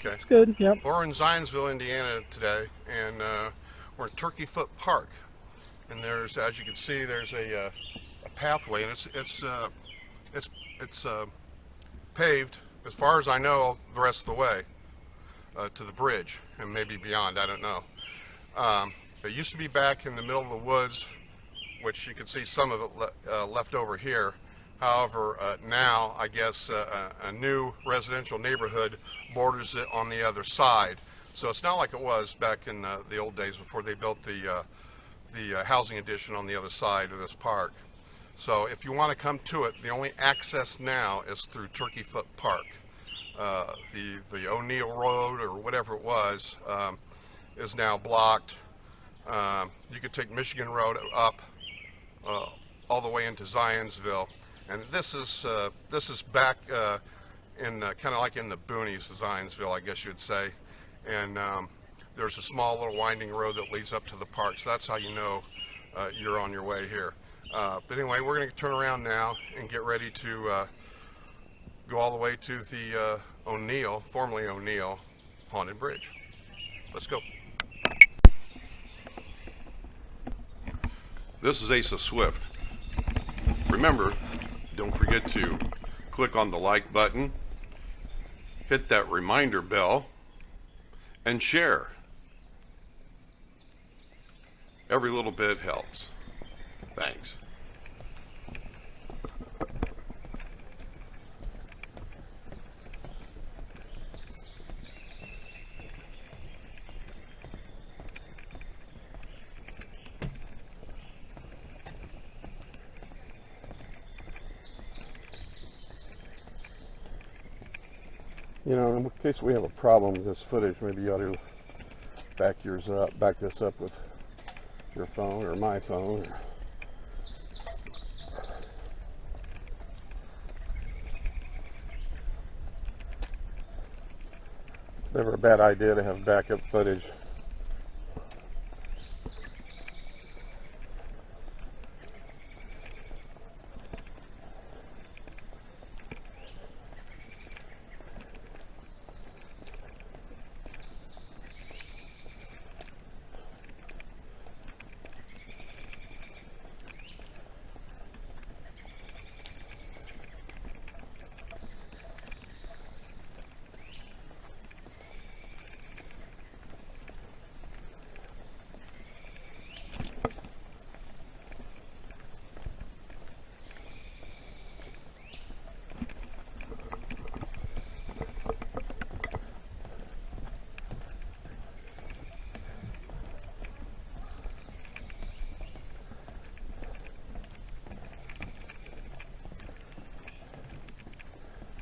Okay. It's good. Yep. Well, we're in Zionsville, Indiana today, and we're in Turkey Foot Park. And there's, as you can see, there's a pathway, and it's paved, as far as I know, the rest of the way to the bridge, and maybe beyond. I don't know. It used to be back in the middle of the woods, which you can see some of it left over here. However, now I guess a new residential neighborhood borders it on the other side. So it's not like it was back in the old days before they built the housing addition on the other side of this park. So if you want to come to it, the only access now is through Turkey Foot Park. The O'Neill Road, or whatever it was, is now blocked. You could take Michigan Road up all the way into Zionsville, and this is back in kind of like in the boonies of Zionsville, I guess you'd say. And there's a small little winding road that leads up to the park, so that's how you know you're on your way here. But anyway, we're going to turn around now and get ready to go all the way to the O'Neill, formerly O'Neill, Haunted Bridge. Let's go. This is Asa Swift. Remember, don't forget to click on the like button, hit that reminder bell, and share. Every little bit helps. Thanks. You know, in case we have a problem with this footage, maybe you ought to back this up with your phone or my phone. It's never a bad idea to have backup footage.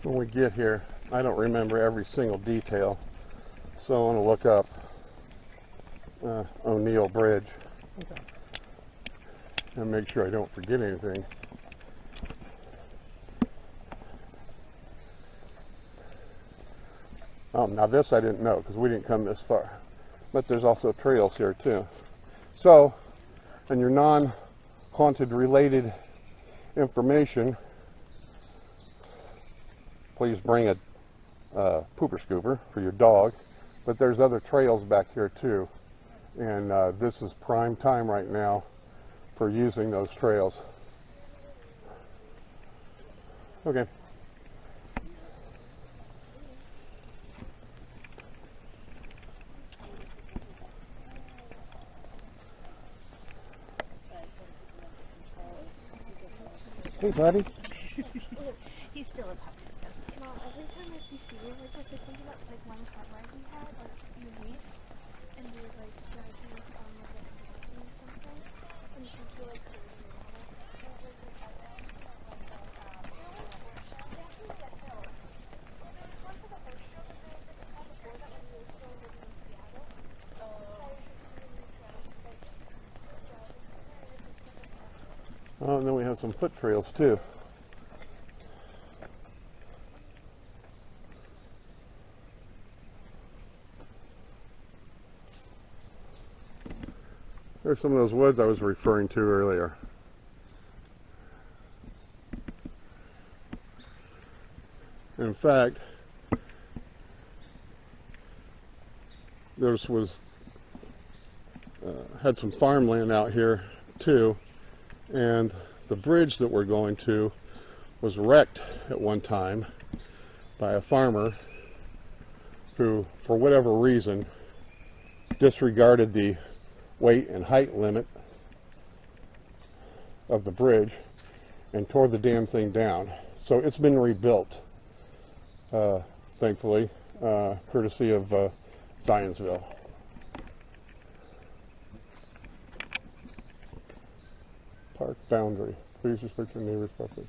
When we get here, I don't remember every single detail, so I want to look up O'Neill Bridge and make sure I don't forget anything. Oh, now this I didn't know because we didn't come this far, but there's also trails here too. So, and your non-haunted related information, please bring a pooper scooper for your dog. But there's other trails back here too, and this is prime time right now for using those trails. Okay. Hey, buddy. He's still a puppy. Mom, every time I see Steven, like I think about like one car ride we had, like in the week, and we were like driving like or something, and she feel like Oh, and then we have some foot trails too. There's some of those woods I was referring to earlier. In fact, had some farmland out here too, and the bridge that we're going to was wrecked at one time by a farmer who, for whatever reason, disregarded the weight and height limit of the bridge and tore the damn thing down. So it's been rebuilt, thankfully, courtesy of Zionsville. Park boundary. Please respect your neighbor's property.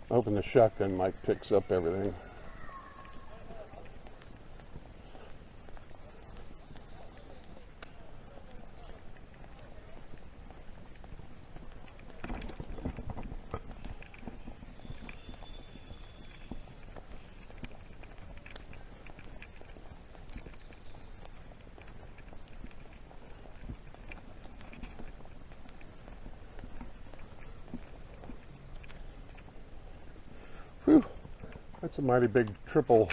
I'm hoping the shotgun mic picks up everything. Whew, that's a mighty big triple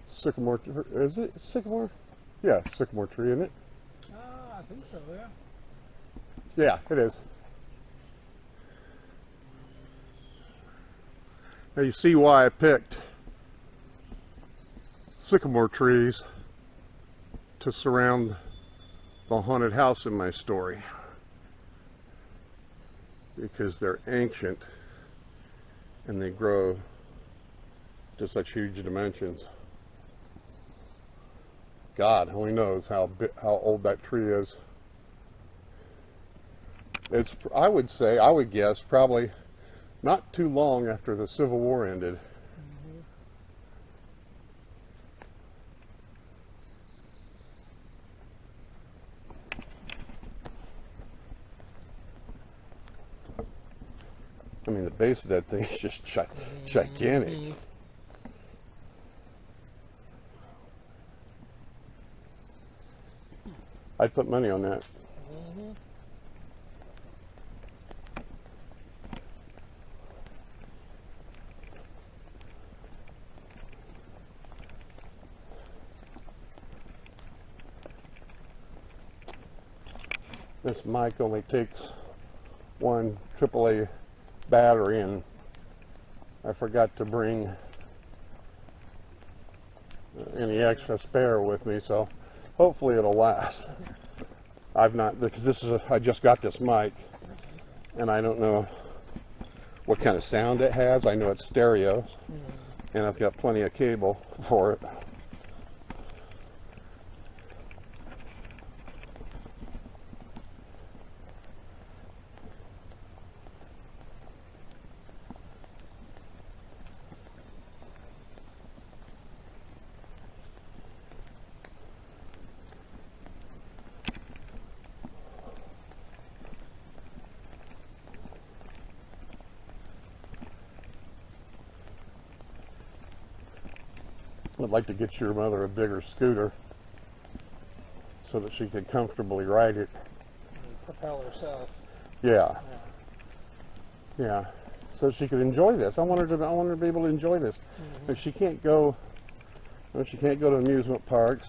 sycamore. Is it sycamore? Yeah, sycamore tree, isn't it? I think so, yeah. Yeah, it is. Now you see why I picked sycamore trees to surround the haunted house in my story. Because they're ancient and they grow to such huge dimensions. God only knows how old that tree is. It's, I would guess, probably not too long after the Civil War ended. I mean, the base of that thing is just gigantic. I'd put money on that. This mic only takes one AAA battery, and I forgot to bring any extra spare with me, so hopefully it'll last. I've not, because I just got this mic and I don't know what kind of sound it has. I know it's stereo and I've got plenty of cable for it. I'd like to get your mother a bigger scooter so that she could comfortably ride it. And propel herself. Yeah. Yeah. So she could enjoy this. I want her to be able to enjoy this. If she can't go, she can't go to amusement parks.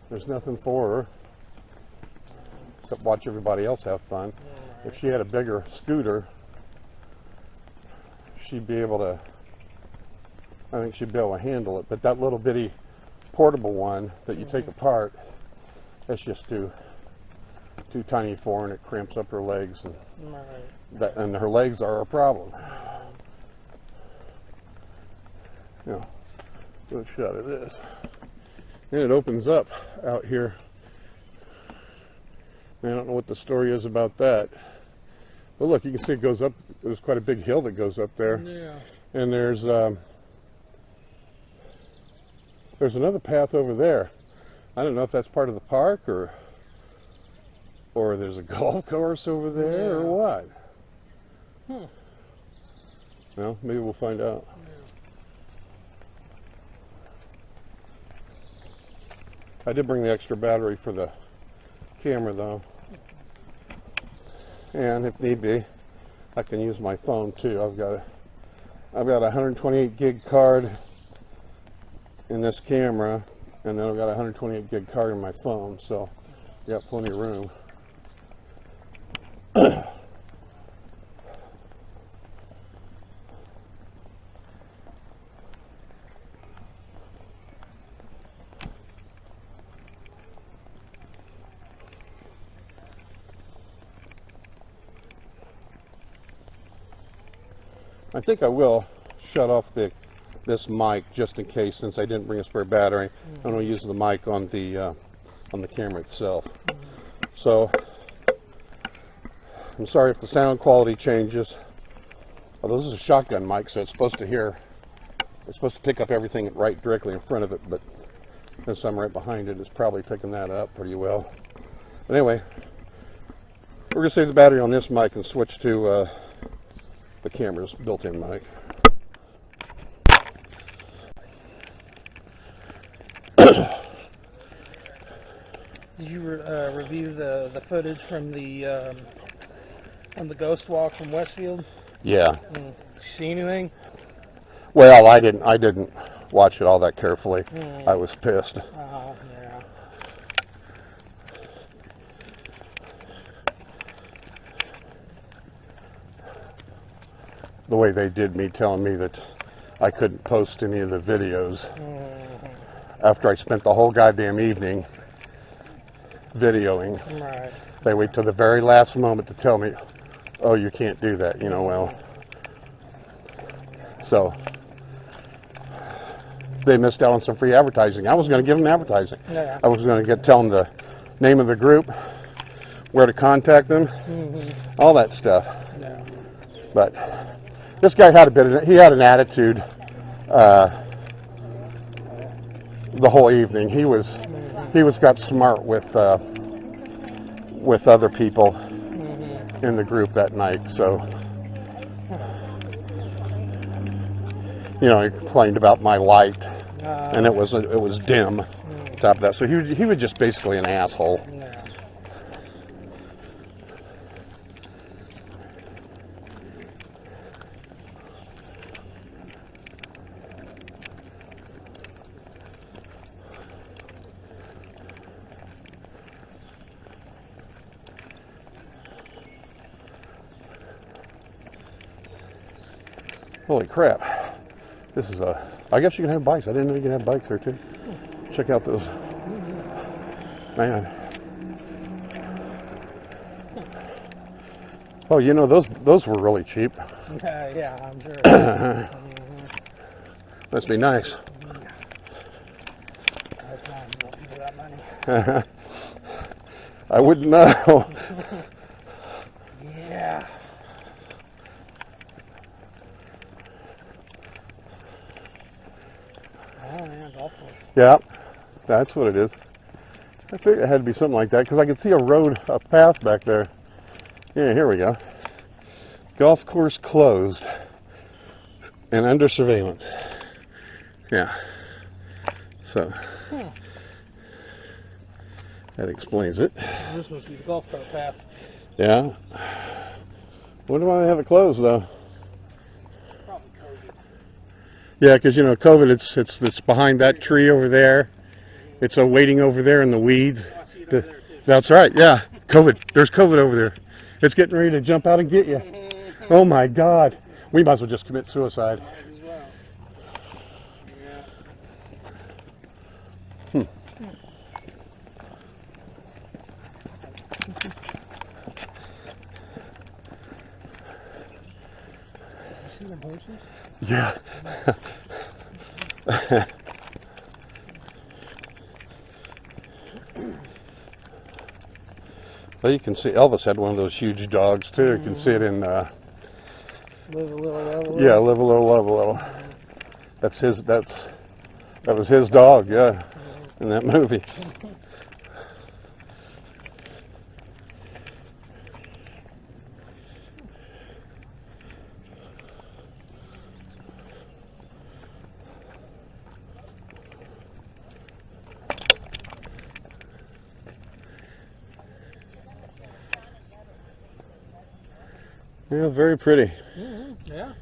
There's nothing for her except watch everybody else have fun. If she had a bigger scooter, she'd be able to, I think she'd be able to handle it. But that little bitty portable one that you take apart, that's just too tiny for her, and it cramps up her legs, and and her legs are a problem. You know, good shot of this. And it opens up out here. I don't know what the story is about that. But look, you can see it goes up. There's quite a big hill that goes up there. Yeah. And there's another path over there. I don't know if that's part of the park or there's a golf course over there or what. Well, maybe we'll find out. I did bring the extra battery for the camera though. and if need be, I can use my phone too. I've got a 128 gig card in this camera, and then I've got a 128 gig card in my phone, so I got plenty of room. I think I will shut off this mic just in case, since I didn't bring a spare battery. I'm going to use the mic on the camera itself. So I'm sorry if the sound quality changes. Although this is a shotgun mic, so it's supposed to pick up everything right directly in front of it, but since I'm right behind it, it's probably picking that up pretty well. But anyway, we're going to save the battery on this mic and switch to the camera's built-in mic. Did you review the footage from the ghost walk from Westfield? Yeah. Did you see anything? Well, I didn't watch it all that carefully. I was pissed. Yeah. The way they did me, telling me that I couldn't post any of the videos after I spent the whole goddamn evening videoing. Right. They wait till the very last moment to tell me, oh, you can't do that, well. So they missed out on some free advertising. I was going to give them advertising. Yeah. I was going to tell them the name of the group, where to contact them, all that stuff. Yeah. But this guy had he had an attitude the whole evening. He got smart with other people in the group that night. So, he complained about my light, and it was dim. Top of that, so he was just basically an asshole. Yeah. Holy crap. This is I guess you can have bikes. I didn't know you could have bikes there too. Check out those. Man. Oh, those were really cheap. Yeah, I'm sure. Must be nice. That's not for that money. I wouldn't know. Yeah. Oh, yeah, golf course. Yeah, that's what it is. I figured it had to be something like that because I could see a path back there. Yeah, here we go. Golf course closed and under surveillance. Yeah. So that explains it. This must be the golf cart path. Yeah. Wonder why they have it closed though. Probably COVID. Yeah, because COVID, it's behind that tree over there. It's waiting over there in the weeds. I see it over there too. That's right. Yeah, COVID. There's COVID over there. It's getting ready to jump out and get you. Oh my God. We might as well just commit suicide. Might as well. Yeah. You see them horses? Yeah. Well, you can see Elvis had one of those huge dogs too. You can see it in Live a little, love a little. yeah, Live a Little, Love a Little. That was his dog, yeah, in that movie. Yeah, very pretty. Yeah.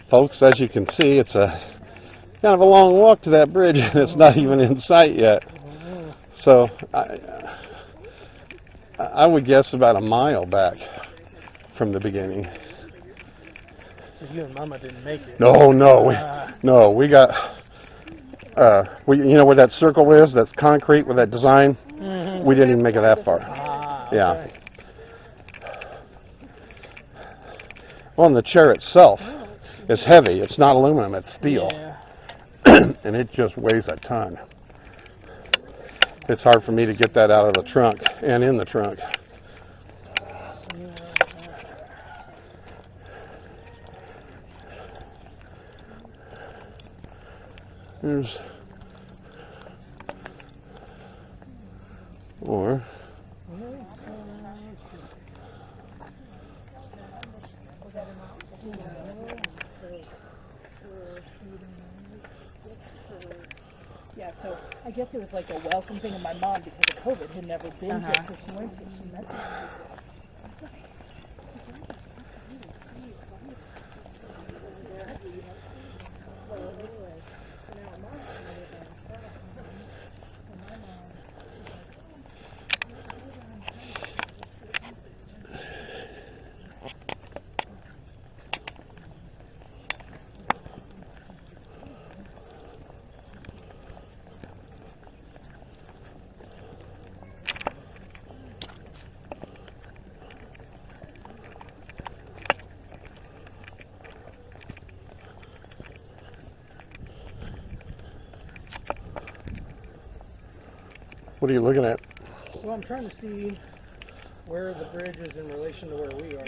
Folks, as you can see, it's a kind of a long walk to that bridge, and it's not even in sight yet. So I would guess about a mile back from the beginning. So you and Mama didn't make it. No, we got, you know where that circle is, that's concrete with that design? We didn't even make it that far. Okay. Yeah. Well, and the chair itself is heavy. It's not aluminum, it's steel. Yeah. And it just weighs a ton. It's hard for me to get that out of the trunk and in the trunk. There's more. Yeah, so I guess it was like a welcome thing, and my mom, because of COVID, had never been here, so she went to, she met them. What are you looking at? Well, I'm trying to see where the bridge is in relation to where we are.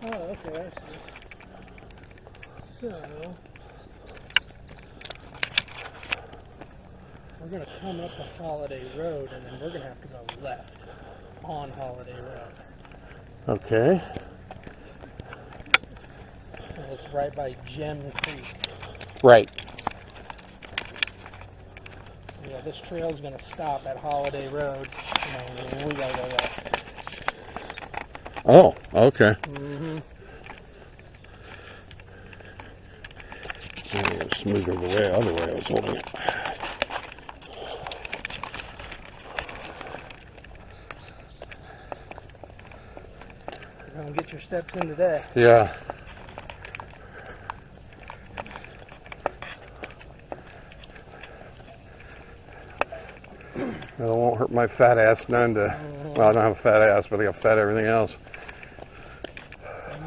Oh, okay, I see. So, we're going to come up the Holiday Road, and then we're going to have to go left on Holiday Road. Okay. And it's right by Gem Creek. Right. Yeah, this trail's going to stop at Holiday Road, and we got to go left. Oh, okay. Mm-hmm. Just moved it the other way I was holding it. You're going to get your steps in today. Yeah. Well, it won't hurt my fat ass none to, well, I don't have a fat ass, but I got fat everything else.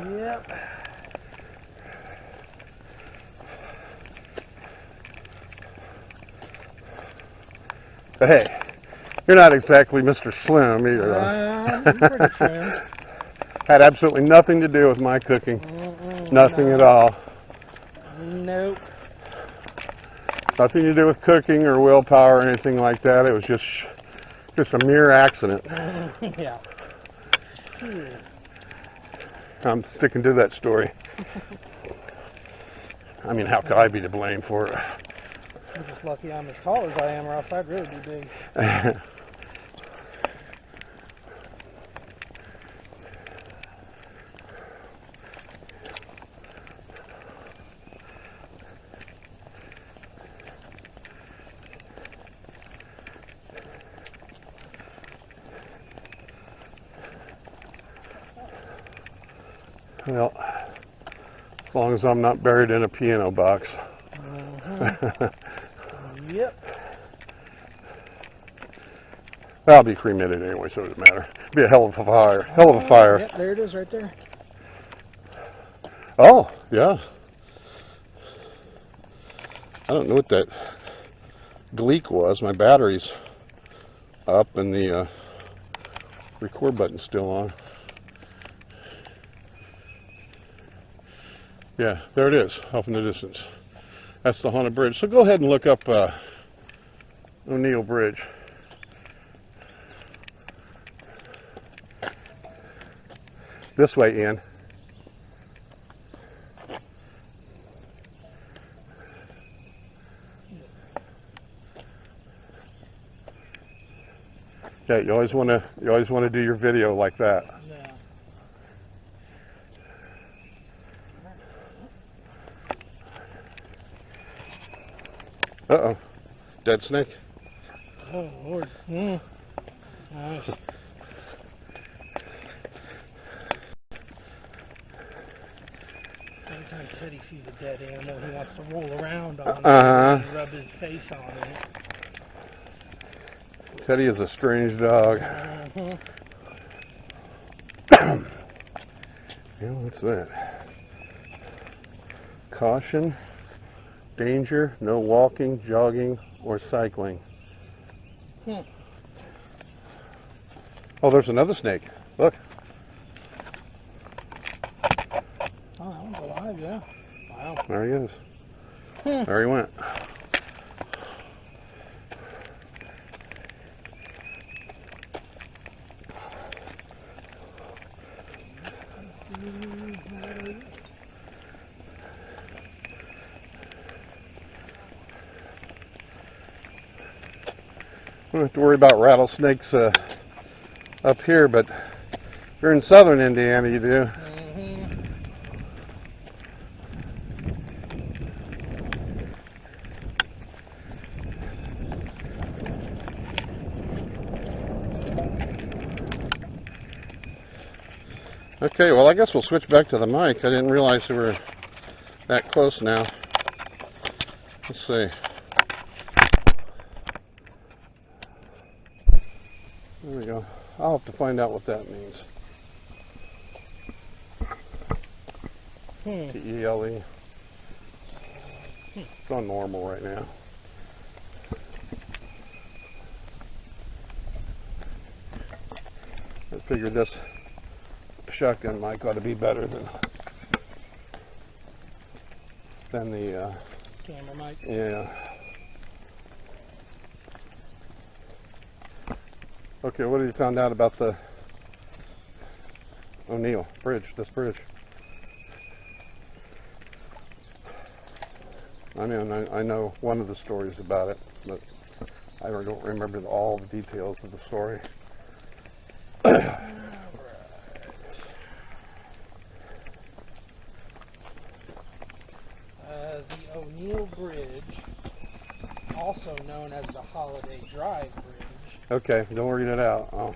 Yep. Hey, you're not exactly Mr. Slim either, though. I'm pretty trim. Had absolutely nothing to do with my cooking. Nothing at all. Nope. Nothing to do with cooking or willpower or anything like that. It was just a mere accident. Yeah. I'm sticking to that story. I mean, how could I be to blame for it? I'm just lucky I'm as tall as I am, or else I'd really be big. Well, as long as I'm not buried in a piano box. Yep. I'll be cremated anyway, so it doesn't matter. It'll be a hell of a fire. Hell of a fire. Yep, there it is right there. Oh, yeah. I don't know what that gleek was. My battery's up and the record button's still on. Yeah, there it is, off in the distance. That's the haunted bridge. So go ahead and look up O'Neill Bridge. This way, Ian. Yeah, you always want to do your video like that. Yeah. Uh-oh. Dead snake. Oh, Lord. Nice. Every time Teddy sees a dead animal, he wants to roll around on it and rub his face on it. Teddy is a strange dog. Uh-huh. Yeah, what's that? Caution, danger, no walking, jogging, or cycling. Oh, there's another snake. Look. Oh, that one's alive, yeah. Wow. There he is. There he went. We don't have to worry about rattlesnakes up here, but if you're in southern Indiana, you do. Okay, well, I guess we'll switch back to the mic. I didn't realize we were that close now. Let's see. There we go. I'll have to find out what that means. T-E-L-E. It's on normal right now. I figured this shotgun mic ought to be better than the Camera mic. yeah. Okay, what have you found out about the O'Neill Bridge, this bridge? I mean, I know one of the stories about it, but I don't remember all the details of the story. The O'Neill Bridge, also known as the Holiday Drive Bridge. Okay, don't read it out. Oh.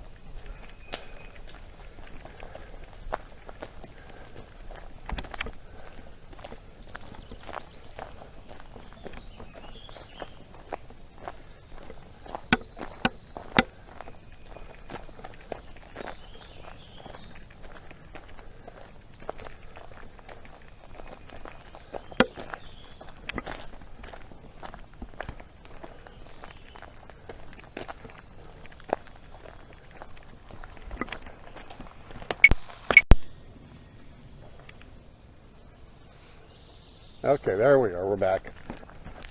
Okay, there we are. We're back.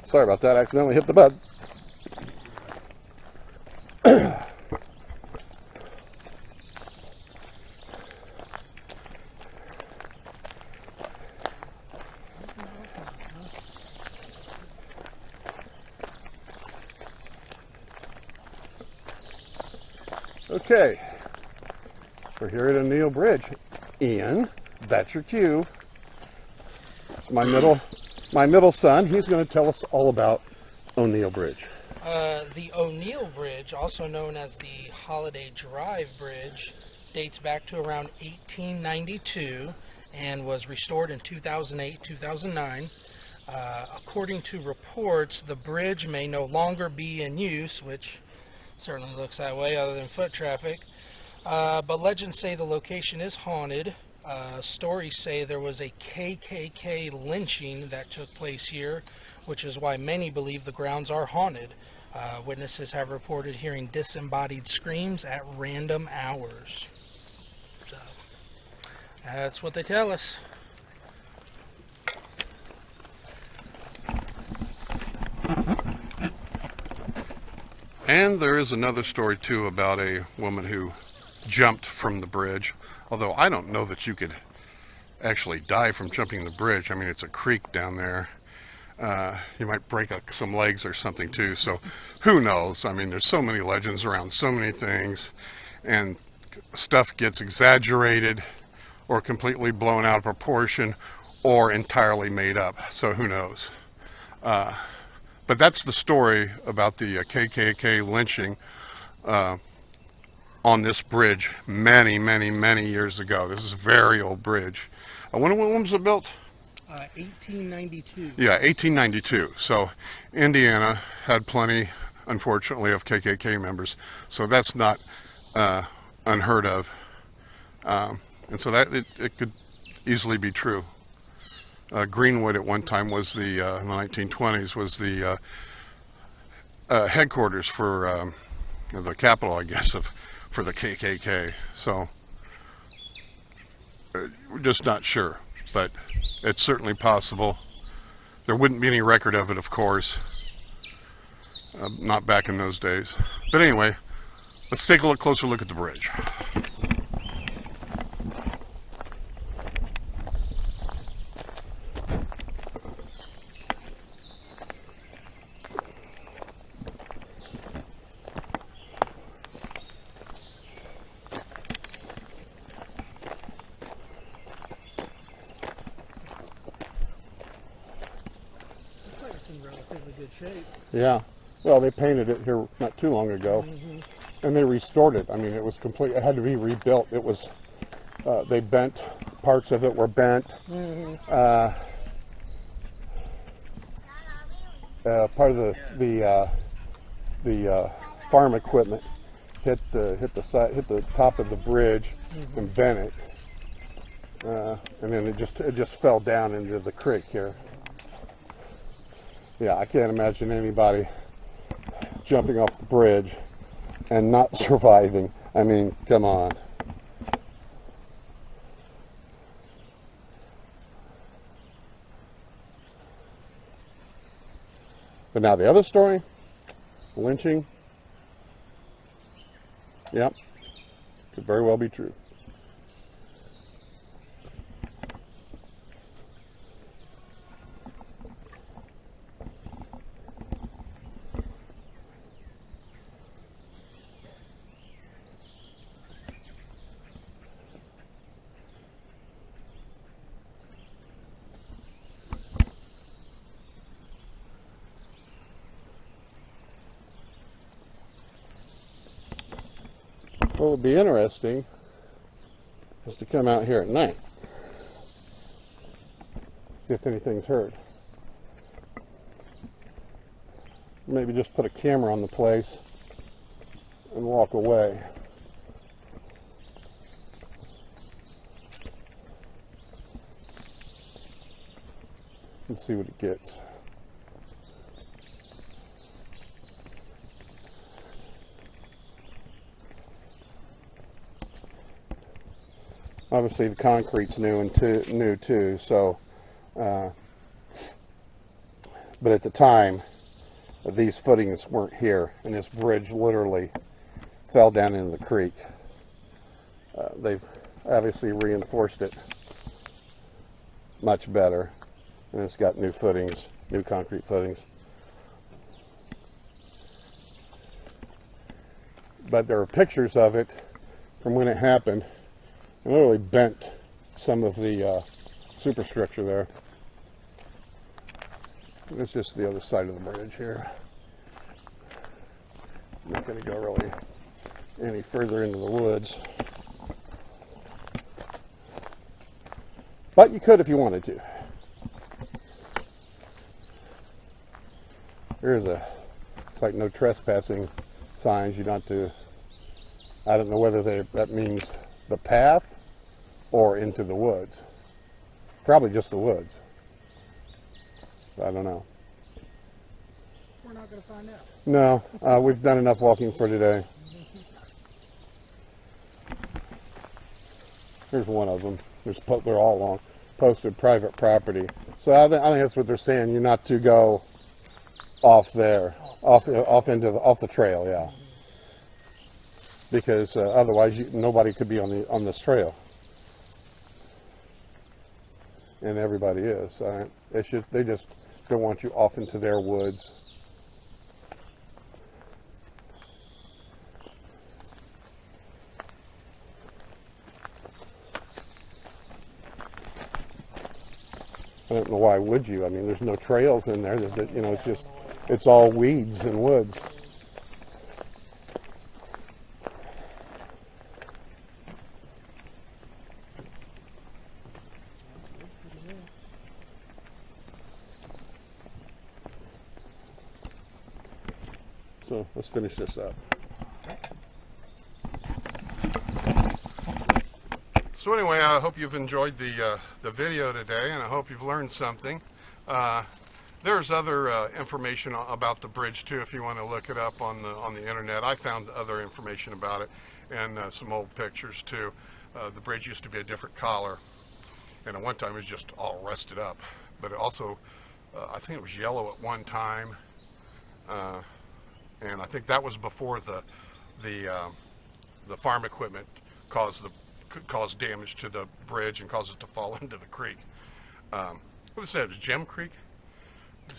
Sorry about that. I accidentally hit the button. Okay, we're here at O'Neill Bridge. Ian, that's your cue. It's my middle son. He's going to tell us all about O'Neill Bridge. The O'Neill Bridge, also known as the Holiday Drive Bridge, dates back to around 1892 and was restored in 2008-2009. According to reports, the bridge may no longer be in use, which certainly looks that way other than foot traffic. But legends say the location is haunted. Stories say there was a KKK lynching that took place here which is why many believe the grounds are haunted. Witnesses have reported hearing disembodied screams at random hours. So, that's what they tell us. And there is another story too about a woman who jumped from the bridge. Although I don't know that you could actually die from jumping the bridge. I mean, it's a creek down there. You might break some legs or something too. So who knows? I mean, there's so many legends around so many things, and stuff gets exaggerated or completely blown out of proportion or entirely made up. So who knows? But that's the story about the KKK lynching on this bridge many, many, many years ago. This is a very old bridge. When was it built? 1892. Yeah, 1892. So Indiana had plenty, unfortunately, of KKK members. So that's not unheard of. And so that it could easily be true. Greenwood at one time was in the 1920s, was the headquarters for the capital, I guess, for the KKK. So we're just not sure, but it's certainly possible. There wouldn't be any record of it, of course, not back in those days. But anyway, let's take a closer look at the bridge. It's in relatively good shape. Yeah, well, they painted it here not too long ago, and they restored it. I mean, it was complete. It had to be rebuilt. It was. They bent parts of it were bent. Part of the farm equipment hit the top of the bridge and bent it, and then it just fell down into the creek here. Yeah, I can't imagine anybody jumping off the bridge and not surviving. I mean, come on. But now the other story, lynching, yep, could very well be true. What would be interesting is to come out here at night, see if anything's heard. Maybe just put a camera on the place and walk away. And see what it gets. Obviously, the concrete's new too. So, but at the time, these footings weren't here, and this bridge literally fell down into the creek. They've obviously reinforced it much better, and it's got new footings, new concrete footings. But there are pictures of it from when it happened. It literally bent some of the superstructure there. It's just the other side of the bridge here. I'm not going to go really any further into the woods. But you could if you wanted to. It's like no trespassing signs. You don't have to, I don't know whether that means the path or into the woods. Probably just the woods. I don't know. we're not going to find out. No, we've done enough walking for today. Here's one of them. They're all along posted private property. So I think that's what they're saying. You're not to go off there, off the trail, yeah. Because otherwise, nobody could be on this trail, and everybody is. They just don't want you off into their woods. I don't know why would you? I mean, there's no trails in there. It's all weeds and woods. So let's finish this up. So anyway, I hope you've enjoyed the video today, and I hope you've learned something. There's other information about the bridge too, if you want to look it up on the internet. I found other information about it, and some old pictures too. The bridge used to be a different color, and at one time it was just all rusted up. But it also, I think it was yellow at one time, and I think that was before the farm equipment could cause damage to the bridge and cause it to fall into the creek. What was that? It was Gem Creek?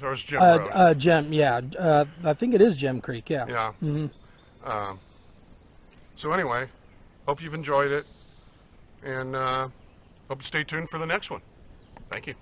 Or was Gem Road? Gem, yeah. I think it is Gem Creek, yeah. Yeah. Mm-hmm. So anyway, hope you've enjoyed it, and hope you stay tuned for the next one. Thank you.